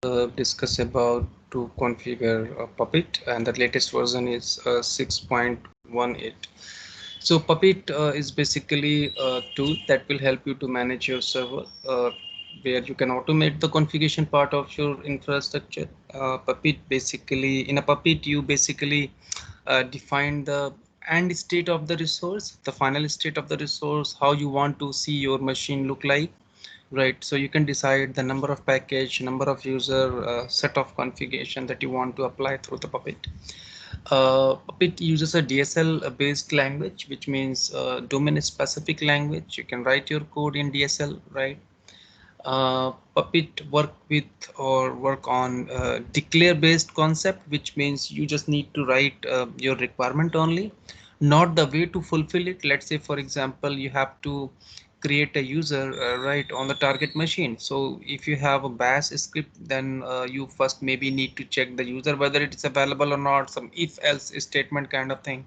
Discuss about to configure Puppet, and the latest version is 6.18. So Puppet is basically a tool that will help you to manage your server, where you can automate the configuration part of your infrastructure. Puppet basically, in a Puppet, you basically define the end state of the resource, the final state of the resource, how you want to see your machine look like. Right, so you can decide the number of package, number of user, set of configuration that you want to apply through the Puppet. Puppet uses a DSL based language, which means domain specific language. You can write your code in DSL, right? Puppet work on declare based concept, which means you just need to write your requirement only, not the way to fulfill it. Let's say, for example, you have to create a user right on the target machine. So if you have a bash script, then you first maybe need to check the user whether it is available or not, some if else statement kind of thing.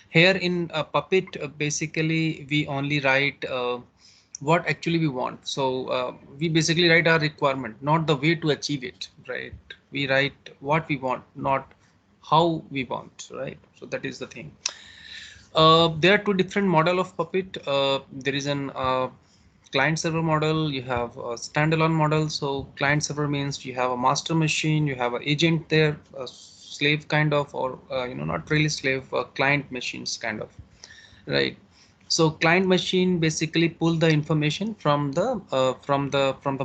Here in Puppet, basically we only write what actually we want. So we basically write our requirement, not the way to achieve it, right? We write what we want, not how we want, right? So that is the thing. There are two different model of Puppet. There is an client server model, you have a standalone model. So client server means you have a master machine, you have an agent there, a slave kind of, or not really slave, client machines kind of, right? So client machine basically pull the information from the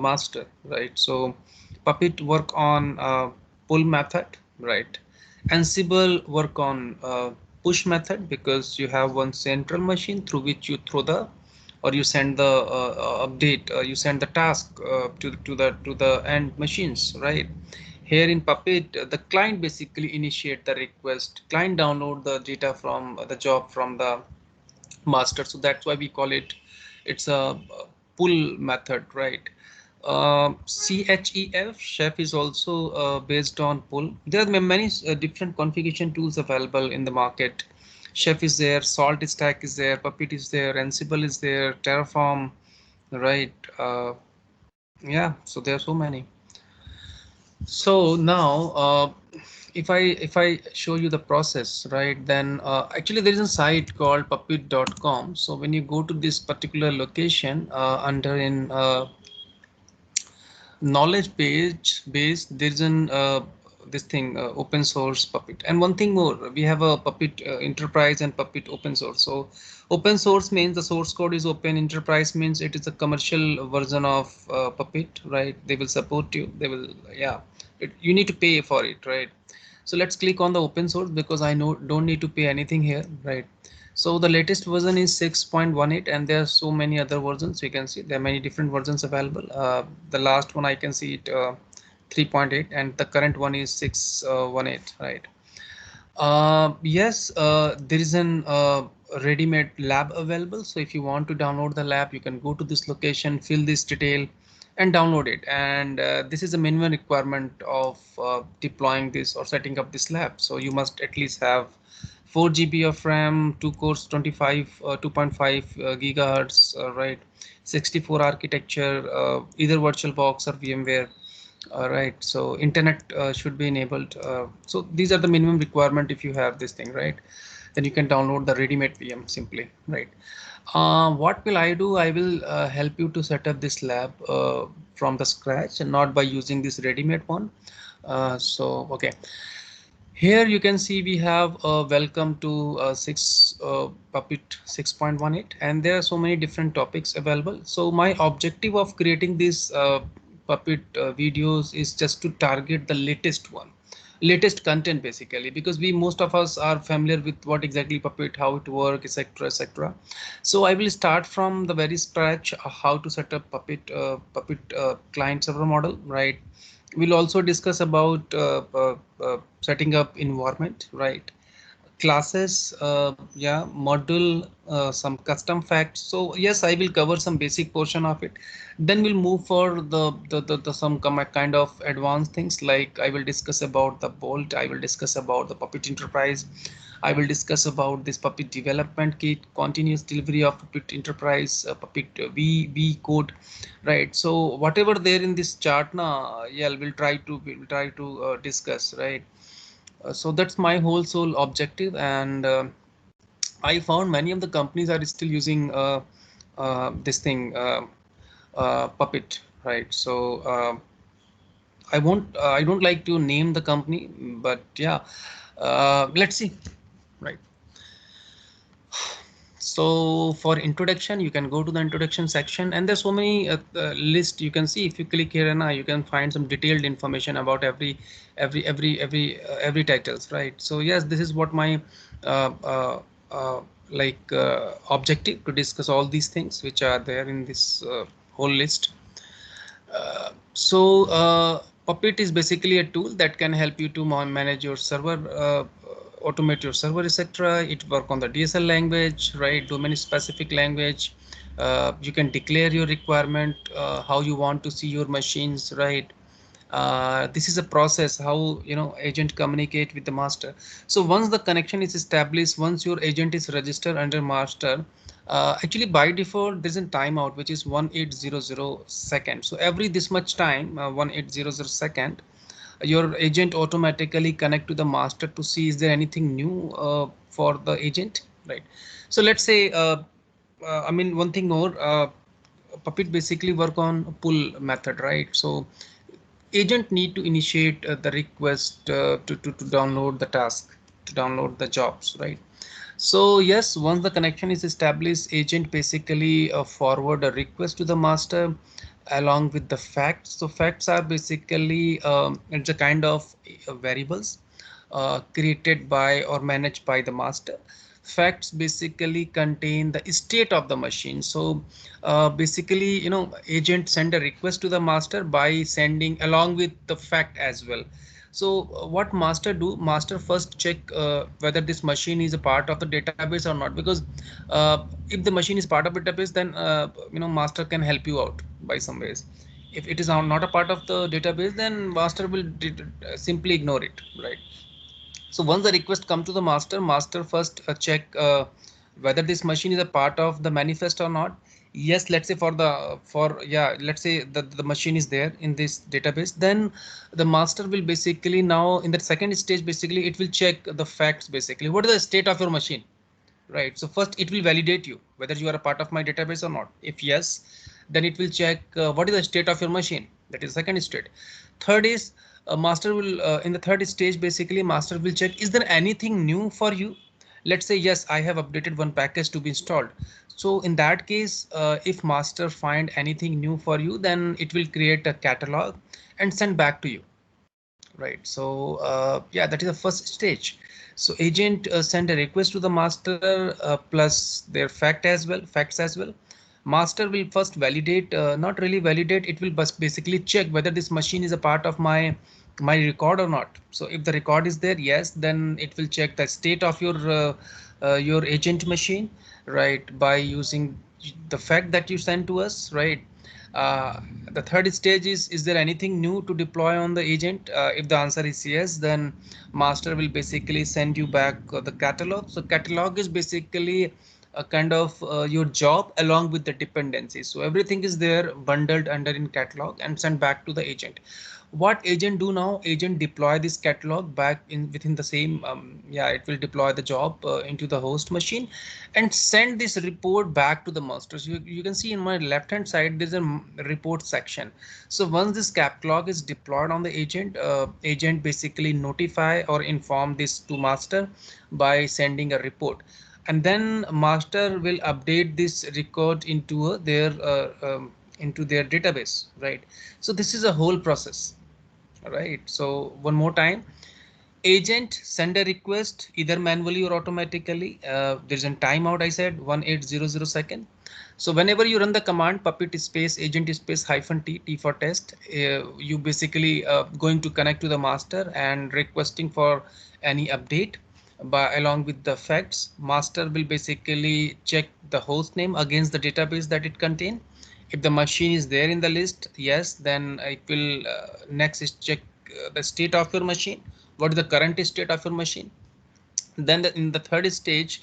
master, right? So Puppet work on pull method, right? Ansible work on push method, because you have one central machine through which you throw the, or you send the update, you send the task to the end machines, right? Here in Puppet, the client basically initiate the request, client download the data from the job from the master. So that's why we call it, it's a pull method, right? Chef is also based on pull. There are many different configuration tools available in the market. Chef is there, Salt Stack is there, Puppet is there, Ansible is there, Terraform, right? Yeah, so there are so many. So now, if I show you the process, right, then actually there is a site called puppet.com. So when you go to this particular location, under in knowledge base, there is an this thing, open source Puppet. And one thing more, we have a Puppet enterprise and Puppet open source. So open source means the source code is open, enterprise means it is a commercial version of Puppet, right? They will support you, they will, yeah, you need to pay for it, right? So let's click on the open source, because I know don't need to pay anything here, right? So the latest version is 6.18, and there are so many other versions. You can see there are many different versions available. The last one I can see it 3.8, and the current one is 6.18, right? Yes, there is an ready-made lab available. So if you want to download the lab, you can go to this location, fill this detail, and download it. And this is a minimum requirement of deploying this or setting up this lab. So you must at least have 4 GB of RAM, 2 cores, 2.5 gigahertz, right? 64 architecture, either VirtualBox or VMware. All right, so internet should be enabled. So these are the minimum requirement. If you have this thing, right, then you can download the ready-made VM simply, right? What will I do? I will help you to set up this lab from the scratch, and not by using this ready-made one. So okay, here you can see we have welcome to 6 Puppet 6.18, and there are so many different topics available. So my objective of creating these Puppet videos is just to target the latest one, latest content basically, because we most of us are familiar with what exactly Puppet, how it works, etc, etc. So I will start from the very scratch, how to set up Puppet client server model, right? We'll also discuss about setting up environment, right? Classes, yeah, module, some custom facts. So yes, I will cover some basic portion of it. Then we'll move for the some kind of advanced things, like I will discuss about the Bolt, I will discuss about the Puppet Enterprise, I will discuss about this Puppet development kit, continuous delivery of Puppet Enterprise, Puppet V code, right? So whatever there in this chart now, yeah, we'll try to discuss, right? So that's my whole sole objective, and I found many of the companies are still using this thing, Puppet, right? So I don't like to name the company, but yeah, let's see, right? So for introduction, you can go to the introduction section, and there's so many list you can see. If you click here and now, you can find some detailed information about every titles, right? So yes, this is what my uh, uh, objective, to discuss all these things which are there in this whole list. Puppet is basically a tool that can help you to manage your server, automate your server, etc. It work on the DSL language, right? Domain specific language. You can declare your requirement, how you want to see your machines, right? This is a process how agent communicate with the master. So once the connection is established, once your agent is registered under master, actually by default there's a timeout which is 1800 second. So every this much time, 1800 second, your agent automatically connect to the master to see is there anything new for the agent, right? So let's say I mean one thing more, Puppet basically work on pull method, right? So agent need to initiate the request to download the task, to download the jobs, right? So yes, once the connection is established, agent basically forward a request to the master along with the facts. So facts are basically it's a kind of variables created by or managed by the master. Facts basically contain the state of the machine. So basically, agent send a request to the master by sending along with the fact as well. So what master do, master first check whether this machine is a part of the database or not, because if the machine is part of database, then master can help you out by some ways. If it is not a part of the database, then master will simply ignore it, right? So once the request come to the master, master first check whether this machine is a part of the manifest or not. Yes, let's say let's say the machine is there in this database, then the master will basically now in that second stage, basically it will check the facts, basically what is the state of your machine, right? So first it will validate you whether you are a part of my database or not. If yes, then it will check what is the state of your machine. That is second state. Third is master will in the third stage, basically master will check is there anything new for you. Let's say yes, I have updated one package to be installed. So in that case, if master find anything new for you, then it will create a catalog and send back to you, right? So yeah, that is the first stage. So agent send a request to the master plus their facts as well. Master will first validate, not really validate, it will basically check whether this machine is a part of my record or not. So if the record is there, yes, then it will check the state of your agent machine, right, by using the fact that you sent to us, right? uh, the third stage is there anything new to deploy on the agent? If the answer is yes, then master will basically send you back the catalog. So catalog is basically a kind of your job along with the dependencies. So everything is there bundled under in catalog and sent back to the agent. What agent do now? Agent deploy this catalog back in within the same yeah, it will deploy the job into the host machine and send this report back to the master. So you can see in my left hand side there's a report section. So once this catalog is deployed on the agent, agent basically notify or inform this to master by sending a report, and then master will update this record into their database, right? So this is a whole process, right? So one more time, agent send a request either manually or automatically. There's a timeout, I said 1800 second. So whenever you run the command puppet space agent space -t for test, you basically going to connect to the master and requesting for any update by along with the facts. Master will basically check the host name against the database that it contain. If the machine is there in the list, yes, then it will next is check the state of your machine. What is the current state of your machine? Then in the third stage,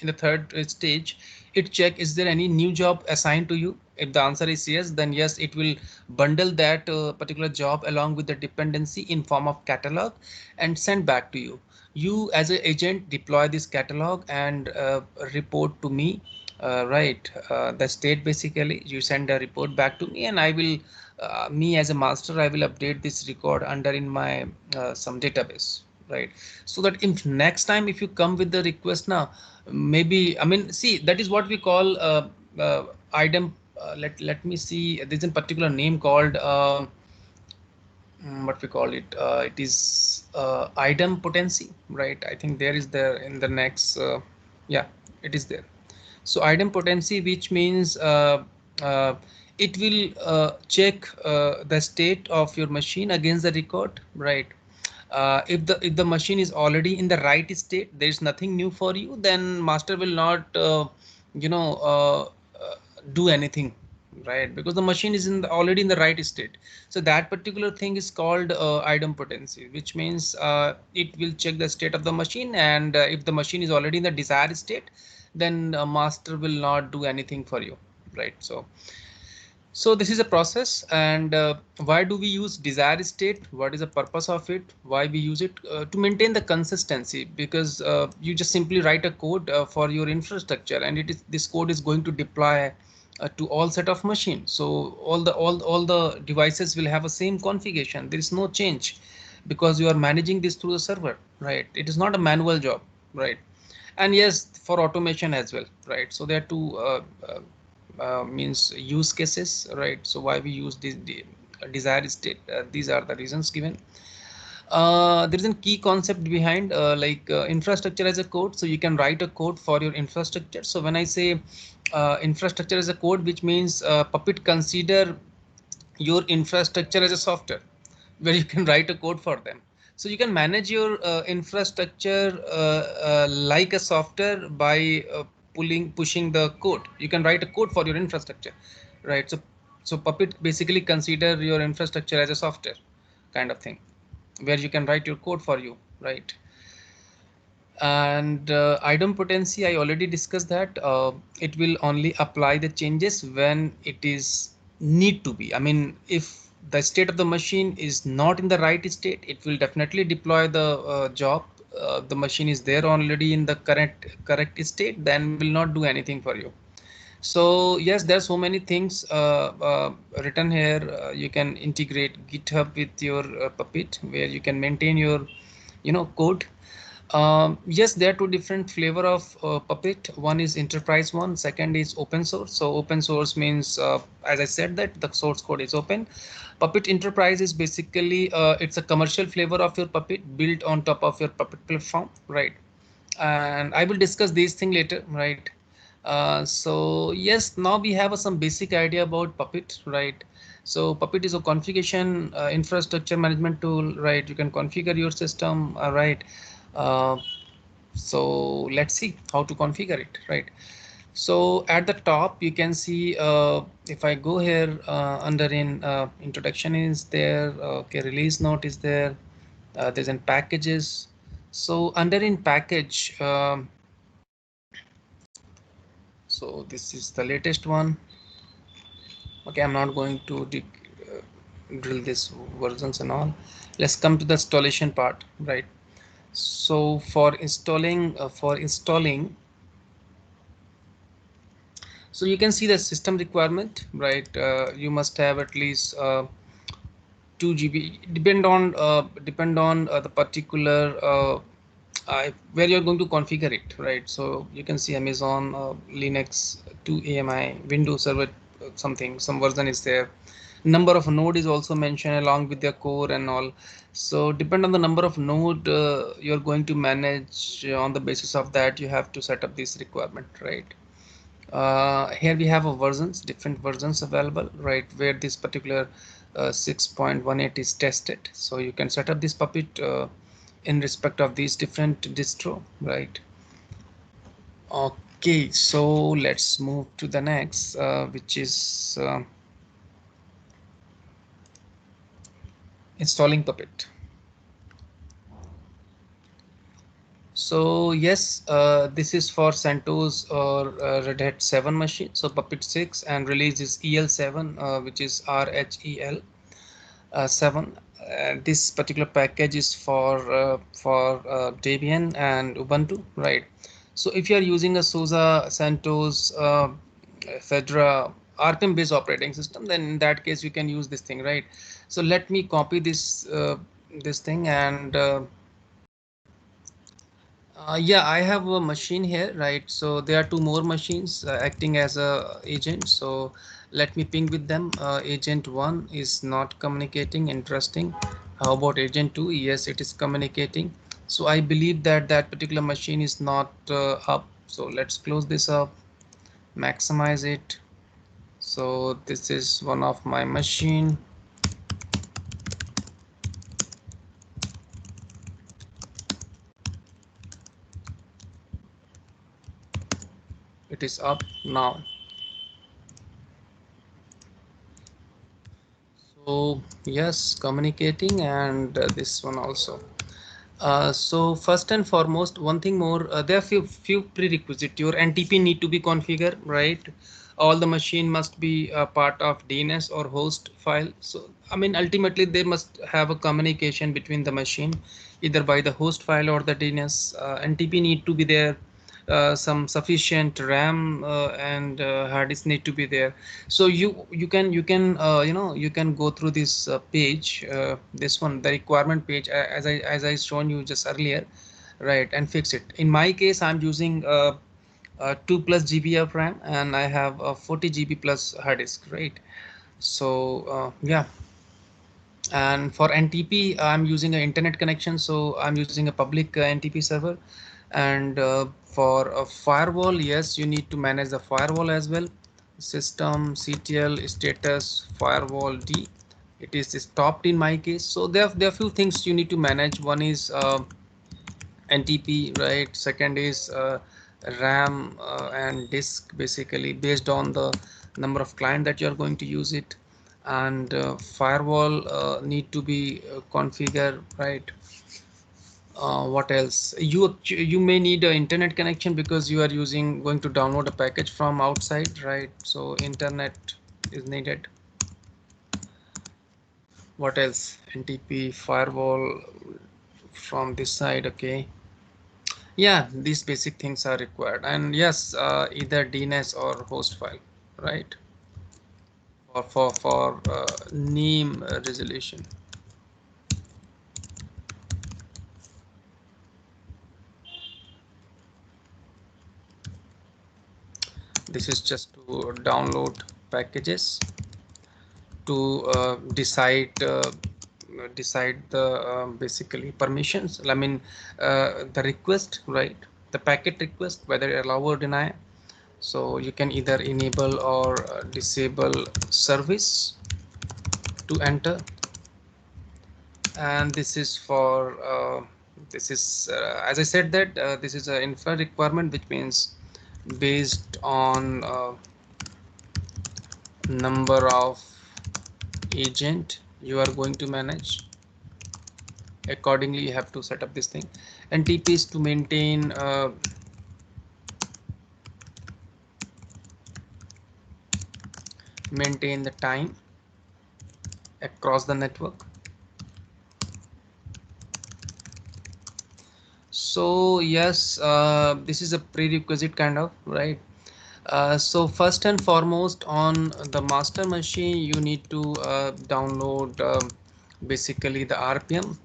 it check is there any new job assigned to you. If the answer is yes, then yes, it will bundle that particular job along with the dependency in form of catalog and send back to you. You as an agent deploy this catalog and report to me, right, the state. Basically you send a report back to me, and I will me as a master, I will update this record under in my some database, right? So that if next time if you come with the request now, maybe, I mean, see, that is what we call item, let me see, there's a particular name called what we call it, it is item potency, right? I think there is there in the next yeah, it is there. So item potency, which means it will check the state of your machine against the record, right? If the machine is already in the right state, there is nothing new for you, then master will not you know do anything, right? Because the machine is already in the right state. So that particular thing is called item potency, which means it will check the state of the machine, and if the machine is already in the desired state, then master will not do anything for you, right? So this is a process. And why do we use desired state? What is the purpose of it? Why we use it? To maintain the consistency, because you just simply write a code for your infrastructure, and it is, this code is going to deploy to all set of machines. So all the devices will have a same configuration. There is no change, because you are managing this through the server, right? It is not a manual job, right? And yes, for automation as well, right? So there are two means use cases, right? So why we use this the desired state, these are the reasons given. There is a key concept behind infrastructure as a code. So you can write a code for your infrastructure. So when I say infrastructure as a code, which means Puppet consider your infrastructure as a software, where you can write a code for them. So you can manage your infrastructure like a software by pushing the code. You can write a code for your infrastructure, right? So Puppet basically consider your infrastructure as a software kind of thing, where you can write your code for you, right? And item potency, I already discussed that it will only apply the changes when it is need to be. I mean, if the state of the machine is not in the right state, it will definitely deploy the job. The machine is there already in the correct state, then will not do anything for you. So yes, there are so many things written here. You can integrate GitHub with your Puppet, where you can maintain your code. Yes, there are two different flavor of Puppet. One is enterprise one, second is open source. So open source means, as I said, that the source code is open. Puppet enterprise is basically it's a commercial flavor of your Puppet built on top of your Puppet platform, right? And I will discuss these things later, right? So yes, now we have some basic idea about Puppet, right? So Puppet is a configuration infrastructure management tool, right? You can configure your system, right? Uh, so let's see how to configure it, right? So at the top you can see, if I go here under in introduction is there, okay, release note is there, there's in packages. So under in package, so this is the latest one. Okay, I'm not going to drill this versions and all. Let's come to the installation part, right? So for installing, so you can see the system requirement, right? You must have at least 2 GB. Depend on the particular where you're going to configure it, right? So you can see Amazon, Linux, 2 AMI, Windows Server, some version is there. Number of node is also mentioned along with their core and all. So depend on the number of node you're going to manage. On the basis of that, you have to set up this requirement, right? Here we have a different versions available, right, where this particular 6.18 is tested. So you can set up this Puppet in respect of these different distro, right? Okay, so let's move to the next, which is installing Puppet. So yes, this is for CentOS or Red Hat 7 machine. So Puppet 6 and release is EL7, which is RHEL 7. This particular package is for Debian and Ubuntu, right? So if you are using a SUSE, CentOS, Fedora, RPM based operating system, then in that case you can use this thing, right? So let me copy this thing and yeah, I have a machine here, right? So there are two more machines acting as a agent. So let me ping with them. Agent 1 is not communicating. Interesting. How about agent 2? Yes, it is communicating. So I believe that that particular machine is not up. So let's close this up, maximize it. So this is one of my machine. It is up now. So yes, communicating, and this one also. So first and foremost, one thing more, there are few prerequisites. Your NTP need to be configured, right? All the machine must be a part of DNS or host file. So I mean, ultimately they must have a communication between the machine, either by the host file or the DNS. NTP need to be there. Some sufficient RAM and hard disk need to be there. So you can you can go through this page, this one, the requirement page, as I shown you just earlier, right, and fix it. In my case, I'm using 2 plus GB of RAM and I have a 40 GB plus hard disk, right? So yeah, and for NTP I'm using an internet connection, so I'm using a public NTP server. And for a firewall, yes, you need to manage the firewall as well. System CTL status firewall D, it is stopped in my case. So there are few things you need to manage. One is NTP, right? Second is RAM and disk, basically based on the number of client that you are going to use it. And firewall need to be configured, right? What else? You may need an internet connection because you are using going to download a package from outside, right? So internet is needed. What else? NTP firewall from this side, okay. Yeah, these basic things are required, and yes, either DNS or host file, right? For name resolution. This is just to download packages to decide the basically permissions. I mean the request, right? The packet request, whether allow or deny. So you can either enable or disable service to enter. And this is for this is as I said that this is an infra requirement, which means based on number of agent you are going to manage, accordingly you have to set up this thing. And TP is to maintain the time across the network. So yes, this is a prerequisite kind of, right? So first and foremost, on the master machine you need to download basically the RPM,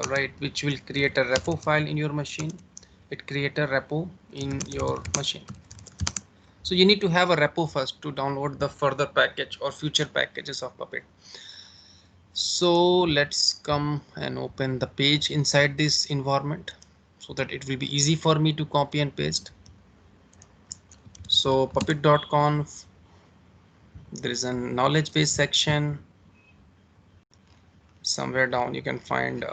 right, which will create a repo file in your machine. It create a repo in your machine. So you need to have a repo first to download the further package or future packages of Puppet. So let's come and open the page inside this environment so that it will be easy for me to copy and paste. So puppet.conf, there is a knowledge base section. Somewhere down you can find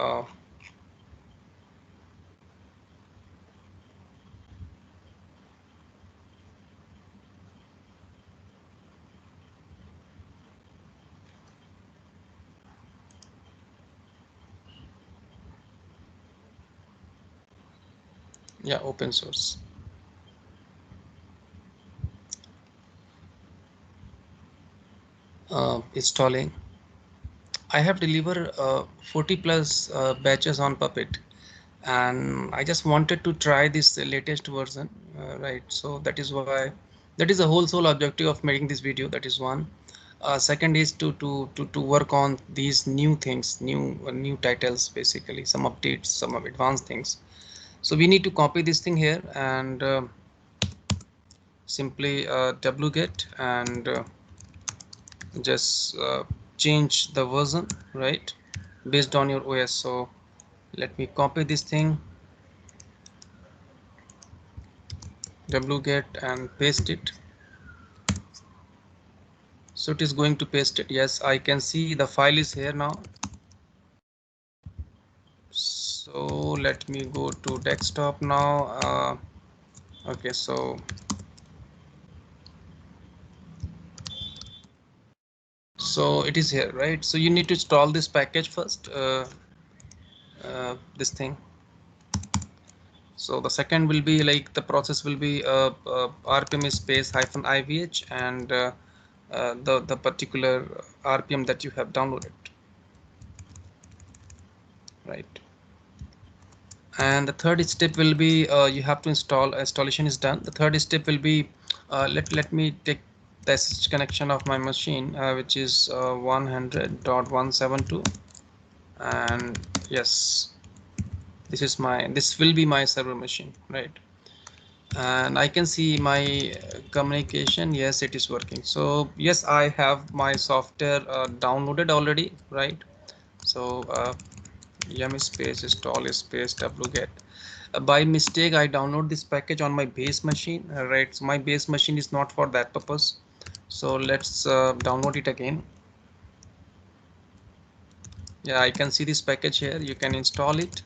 Yeah, open source. Installing. I have delivered 40 plus batches on Puppet, and I just wanted to try this latest version, right? So that is the whole sole objective of making this video. That is one. Second is to work on these new things, new titles, basically some updates, some advanced things. So we need to copy this thing here and simply wget and just change the version, right, based on your OS. So let me copy this thing, wget, and paste it. So it is going to paste it. Yes, I can see the file is here now. So let me go to desktop now. Okay, so it is here, right? So you need to install this package first, this thing. So the second will be like the process will be rpm space hyphen ivh and the particular rpm that you have downloaded, right? And the third step will be you have to installation is done. The third step will be let me take the SSH connection of my machine, which is 100.172, and yes, this will be my server machine, right? And I can see my communication. Yes, it is working. So yes, I have my software downloaded already, right? So yum space install space wget. By mistake I download this package on my base machine, right? So my base machine is not for that purpose. So let's download it again. Yeah, I can see this package here. You can install it.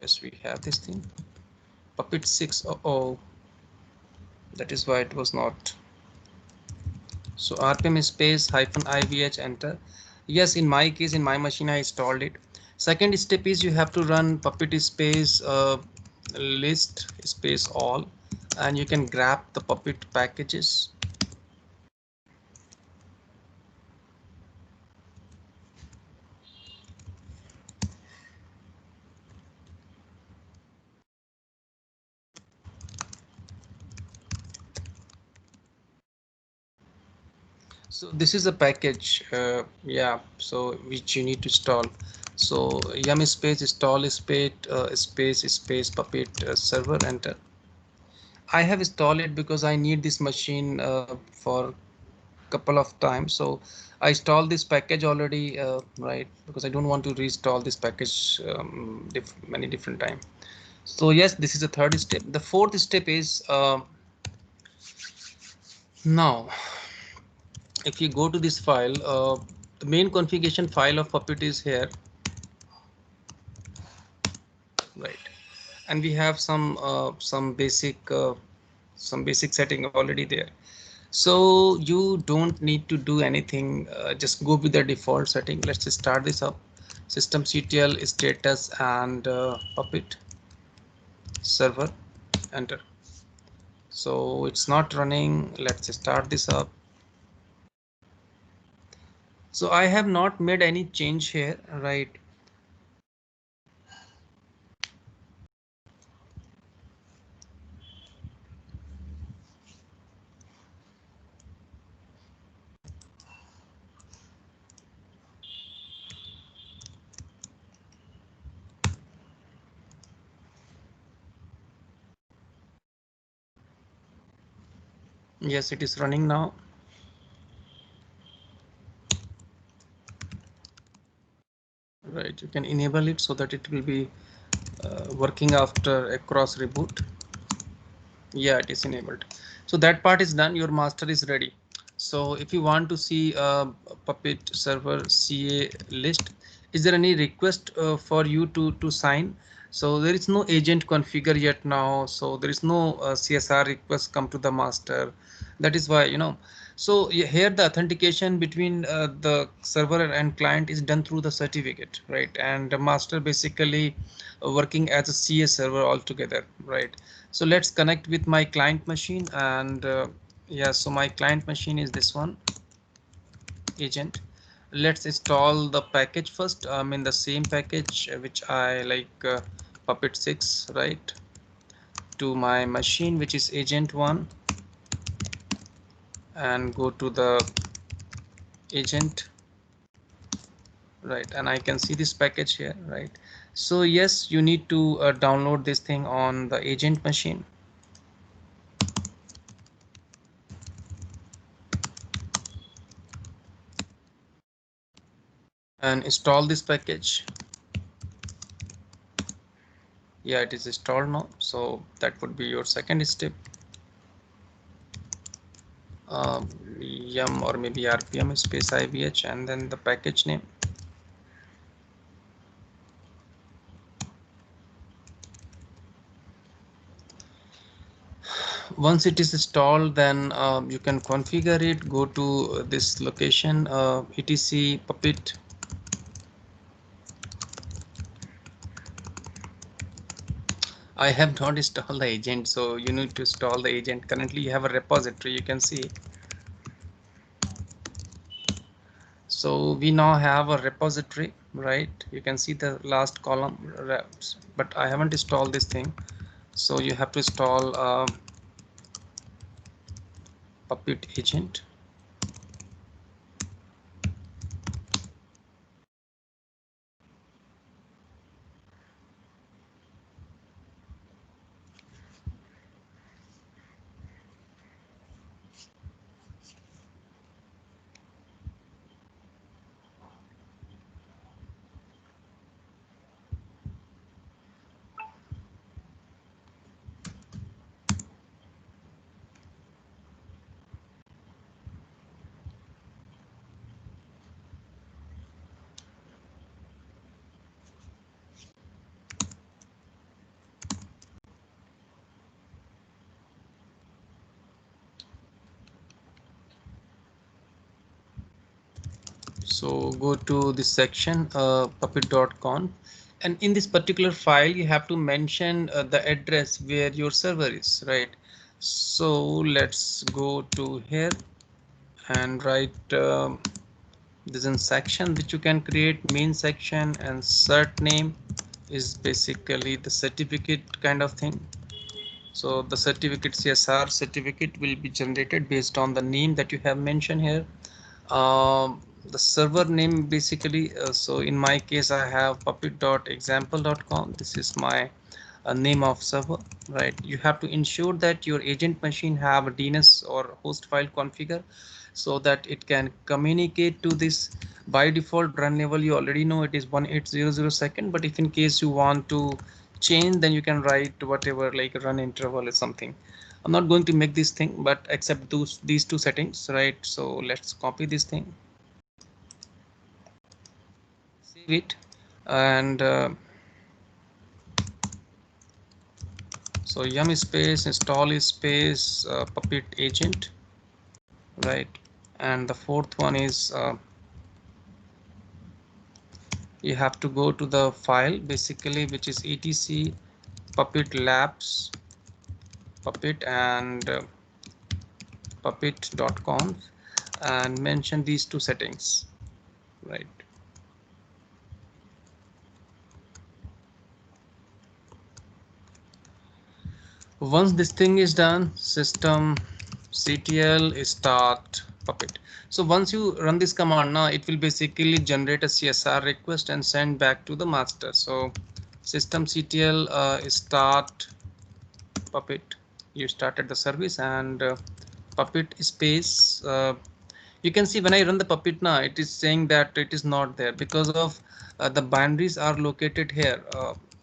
Yes, we have this thing, Puppet 6. Oh, that is why it was not. So rpm space hyphen ivh, enter. Yes, in my case, in my machine I installed it. Second step is you have to run Puppet space list space all, and you can grab the Puppet packages. So this is a package, yeah, so which you need to install. So yum space install space Puppet server, enter. I have installed it because I need this machine for couple of times. So I installed this package already, right? Because I don't want to reinstall this package many different time. So yes, this is the third step. The fourth step is now if you go to this file, the main configuration file of Puppet is here, right? And we have some basic setting already there. So you don't need to do anything. Just go with the default setting. Let's just start this up. Systemctl status and Puppet server, enter. So it's not running. Let's start this up. So I have not made any change here, right? Yes, it is running now. Right, you can enable it so that it will be working after a cross reboot. Yeah, it is enabled. So that part is done. Your master is ready. So if you want to see Puppet server CA list, is there any request for you to sign? So there is no agent configure yet now. So there is no CSR request come to the master. That is why, so here the authentication between the server and client is done through the certificate, right? And the master basically working as a CS server altogether, right? So let's connect with my client machine, and yeah, so my client machine is this one, agent. Let's install the package first. In the same package which I like, puppet 6, right, to my machine, which is agent 1, and go to the agent, right, and I can see this package here, right? So yes, you need to download this thing on the agent machine and install this package. Yeah, it is installed now, so that would be your second step. Yum or maybe rpm space ivh and then the package name. Once it is installed, then you can configure it. Go to this location, etc puppet. I have not installed the agent, so you need to install the agent. Currently you have a repository, you can see. So we now have a repository, right? You can see the last column, but I haven't installed this thing. So you have to install puppet agent. So go to this section, puppet.conf, and in this particular file you have to mention the address where your server is, right? So let's go to here and write this in section which you can create, main section, and cert name is basically the certificate kind of thing. So the certificate, CSR certificate, will be generated based on the name that you have mentioned here. The server name basically, so in my case I have puppet.example.com. This is my name of server, right? You have to ensure that your agent machine have a DNS or host file configure so that it can communicate to this. By default run level, you already know it is 1800 second, but if in case you want to change, then you can write whatever, like run interval or something. I'm not going to make this thing, but accept these two settings, right? So let's copy this thing, save it, and so yum space install space puppet agent, right? And the fourth one is you have to go to the file basically, which is etc puppet labs puppet and puppet.conf, and mention these two settings, right? Once this thing is done, systemctl start puppet. So once you run this command now, it will basically generate a CSR request and send back to the master. So systemctl start puppet, you started the service, and puppet space, you can see when I run the puppet now, it is saying that it is not there because of the binaries are located here,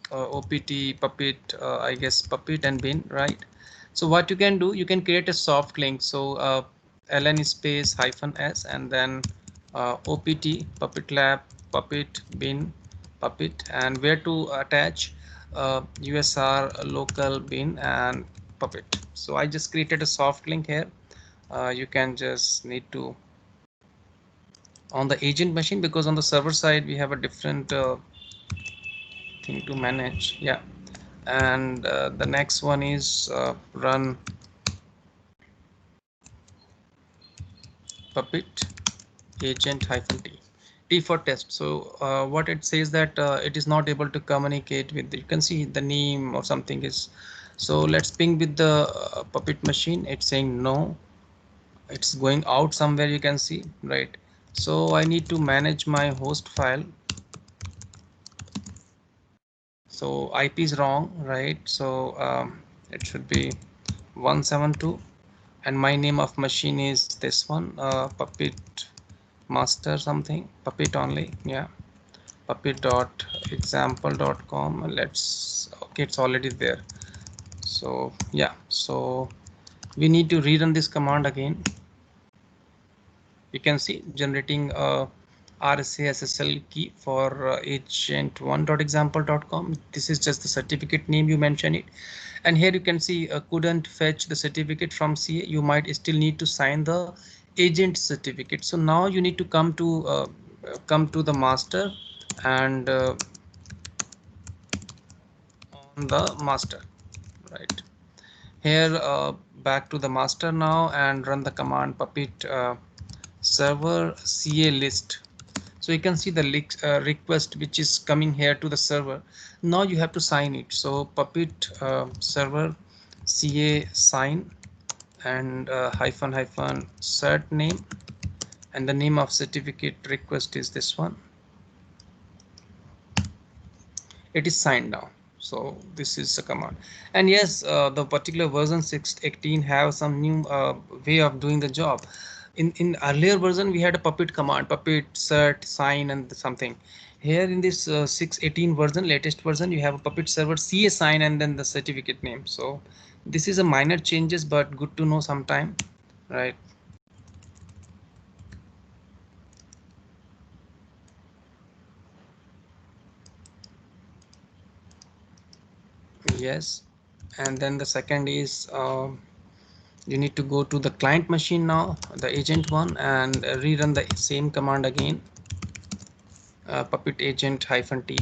opt puppet, I guess puppet and bin, right? So what you can do, you can create a soft link. So ln space -s and then opt puppet lab puppet bin puppet, and where to attach USR local bin and Puppet. So I just created a soft link here. You can just need to on the agent machine, because on the server side we have a different thing to manage. Yeah, and the next one is run Puppet agent -t. T for test. So what it says that it is not able to communicate with you can see the name or something is. So let's ping with the Puppet machine. It's saying no, it's going out somewhere, you can see, right? So I need to manage my host file. So IP is wrong, right? So it should be 172 and my name of machine is this one, Puppet master something, Puppet only. Yeah, puppet.example.com. Let's okay, it's already there. So yeah, so we need to rerun this command again. You can see generating a RSA SSL key for agent1.example.com. This is just the certificate name, you mention it, and here you can see couldn't fetch the certificate from CA. You might still need to sign the agent certificate. So now you need to come to the master and on the master, right here, back to the master now and run the command Puppet server CA list. So you can see the request which is coming here to the server. Now you have to sign it. So Puppet server CA sign and hyphen cert name, and the name of certificate request is this one. It is signed now. So this is the command. And yes, the particular version 6.18 have some new way of doing the job. In earlier version we had a Puppet command, Puppet cert sign and something. Here in this 6.18 version, latest version, you have a Puppet server CA sign and then the certificate name. So this is a minor changes, but good to know sometime, right? Yes, and then the second is you need to go to the client machine now, the agent one, and rerun the same command again, Puppet agent -t.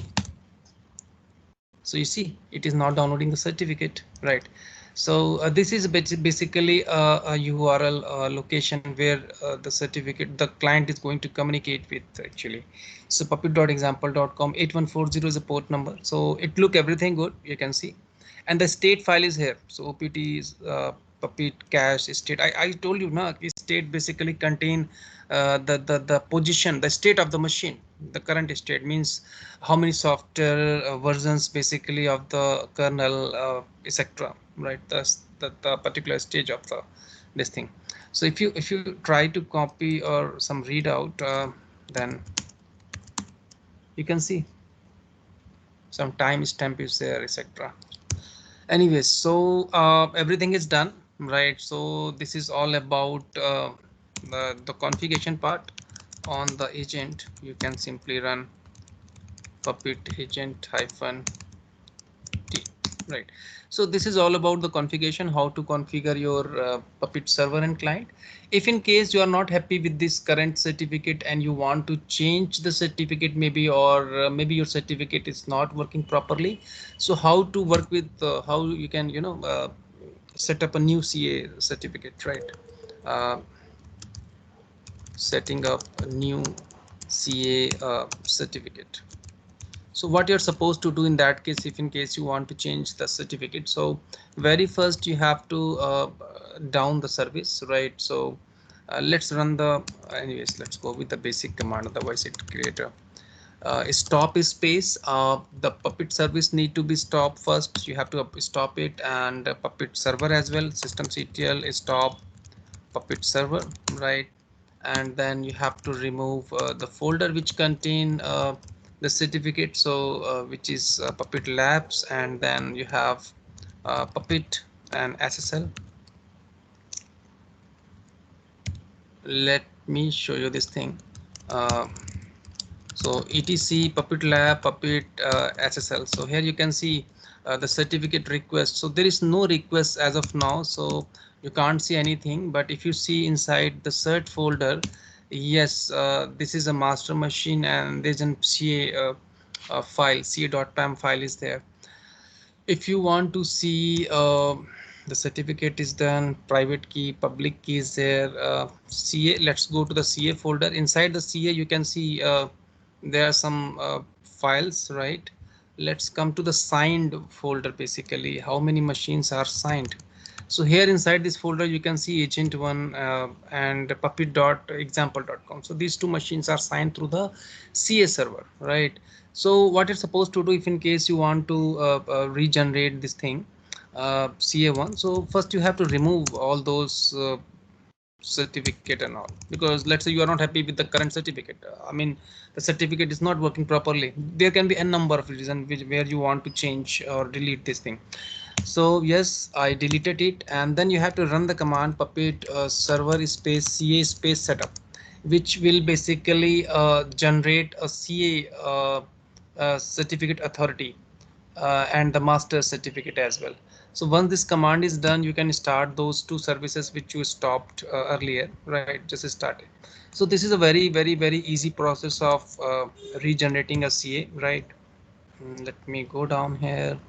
So you see it is not downloading the certificate, right? So this is basically a URL location where the certificate the client is going to communicate with actually. So puppet.example.com 8140 is a port number. So it look everything good, you can see, and the state file is here. So opt is Puppet cache state. I told you now, state basically contain the position, the state of the machine. The current state means how many software versions basically of the kernel, etc., right? The particular stage of the this thing. So if you try to copy or some readout, then you can see some timestamp is there, etc. Anyways, so everything is done, right? So this is all about the configuration part. On the agent you can simply run Puppet agent -t, right? So this is all about the configuration, how to configure your Puppet server and client. If in case you are not happy with this current certificate and you want to change the certificate, maybe, or maybe your certificate is not working properly, so how to work with how you can set up a new CA certificate, right? uh, Setting up a new CA certificate. So what you're supposed to do in that case, if in case you want to change the certificate, so very first you have to down the service, right? So let's run the anyways, let's go with the basic command, otherwise it create a stop space. The Puppet service need to be stopped first. You have to stop it, and Puppet server as well, systemctl stop Puppet server, right? And then you have to remove the folder which contain the certificate, so which is Puppet labs, and then you have Puppet and SSL. Let me show you this thing. uh, so etc Puppet lab Puppet SSL. So here you can see the certificate request. So there is no request as of now, so you can't see anything. But if you see inside the cert folder, yes, this is a master machine and there's an CA file, ca.pam file is there. If you want to see the certificate is done, private key, public key is there, CA, let's go to the CA folder. Inside the CA you can see there are some files, right? Let's come to the signed folder. Basically, how many machines are signed? So here inside this folder you can see agent1 and puppet.example.com. So these two machines are signed through the CA server, right? So what you're supposed to do, if in case you want to regenerate this thing, CA1, so first you have to remove all those certificate and all, because let's say you are not happy with the current certificate. I mean, the certificate is not working properly. There can be a number of reasons where you want to change or delete this thing. So yes, I deleted it, and then you have to run the command puppet server space ca space setup, which will basically generate a ca certificate authority and the master certificate as well. So once this command is done, you can start those two services which you stopped earlier, right? Just start it. So this is a very easy process of regenerating a ca, right? Let me go down here.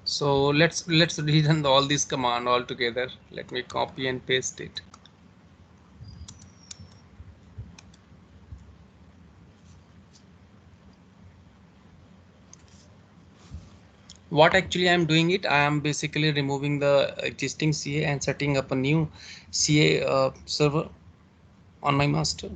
So let's rerun all this command all together. Let me copy and paste it. What actually I'm doing it, I am basically removing the existing CA and setting up a new CA server on my master.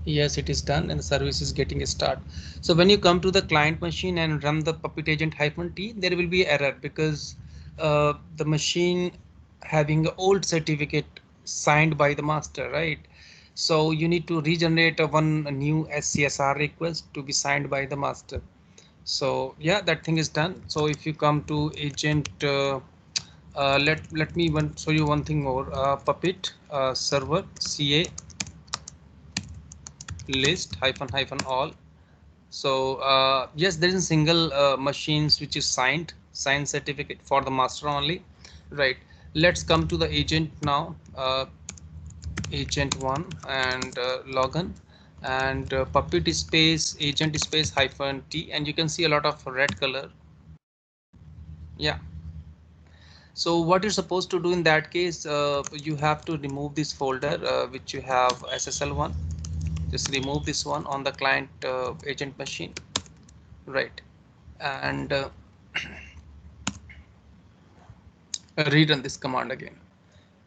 Yes, it is done and the service is getting a start. So when you come to the client machine and run the puppet agent -t, there will be error because the machine having an old certificate signed by the master, right? So you need to regenerate one new SCSR request to be signed by the master. So yeah, that thing is done. So if you come to agent, let me show you one thing more. Puppet server CA list hyphen all. So yes, there is a single machines which is signed certificate for the master only, right? Let's come to the agent now. Agent1 and login and puppet space agent space -t, and you can see a lot of red color. Yeah. So what you're supposed to do in that case, you have to remove this folder which you have SSL1. Just remove this one on the client agent machine, right? And rerun this command again.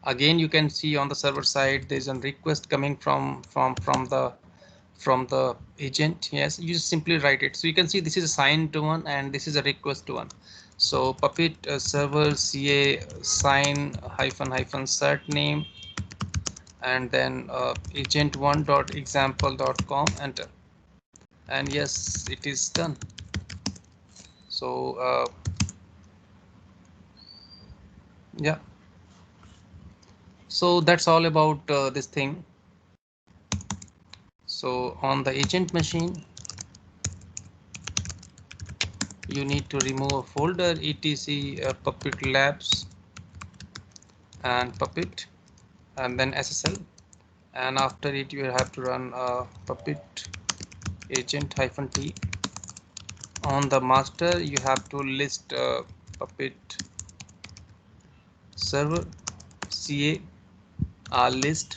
Again, you can see on the server side there's a request coming from the agent. Yes, you just simply write it. So you can see this is a signed one and this is a request one. So puppet server ca sign --cert name and then agent1.example.com, enter, and yes, it is done. So yeah, so that's all about this thing. So on the agent machine you need to remove a folder etc puppet labs and puppet and then SSL, and after it you have to run puppet agent -t. On the master you have to list puppet server ca list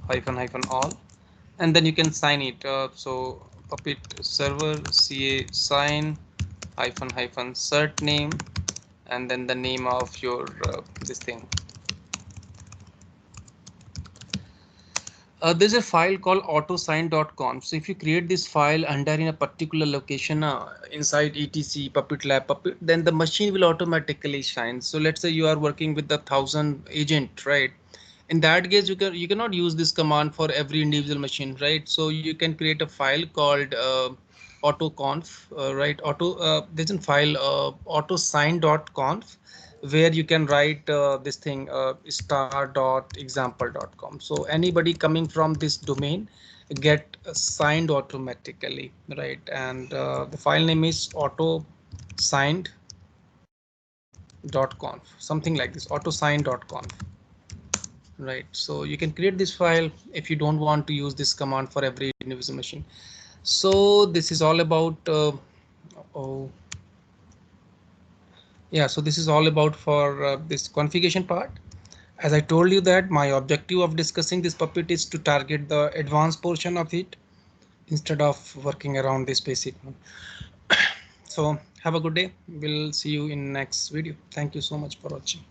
--all, and then you can sign it. So puppet server ca sign --cert name and then the name of your this thing. There's a file called autosign.conf. So if you create this file under in a particular location inside etc puppet lab puppet, then the machine will automatically shine. So let's say you are working with the 1000 agent, right? In that case, you cannot use this command for every individual machine, right? So you can create a file called autoconf, right? There's a file autosign.conf, where you can write this thing star.example.com. So anybody coming from this domain get signed automatically, right? And the file name is auto signed.conf, something like this, autosign.conf, right? So you can create this file if you don't want to use this command for every individual machine. So this is all about oh yeah, so this is all about for this configuration part. As I told you that my objective of discussing this Puppet is to target the advanced portion of it instead of working around this basic one. So have a good day. We'll see you in next video. Thank you so much for watching.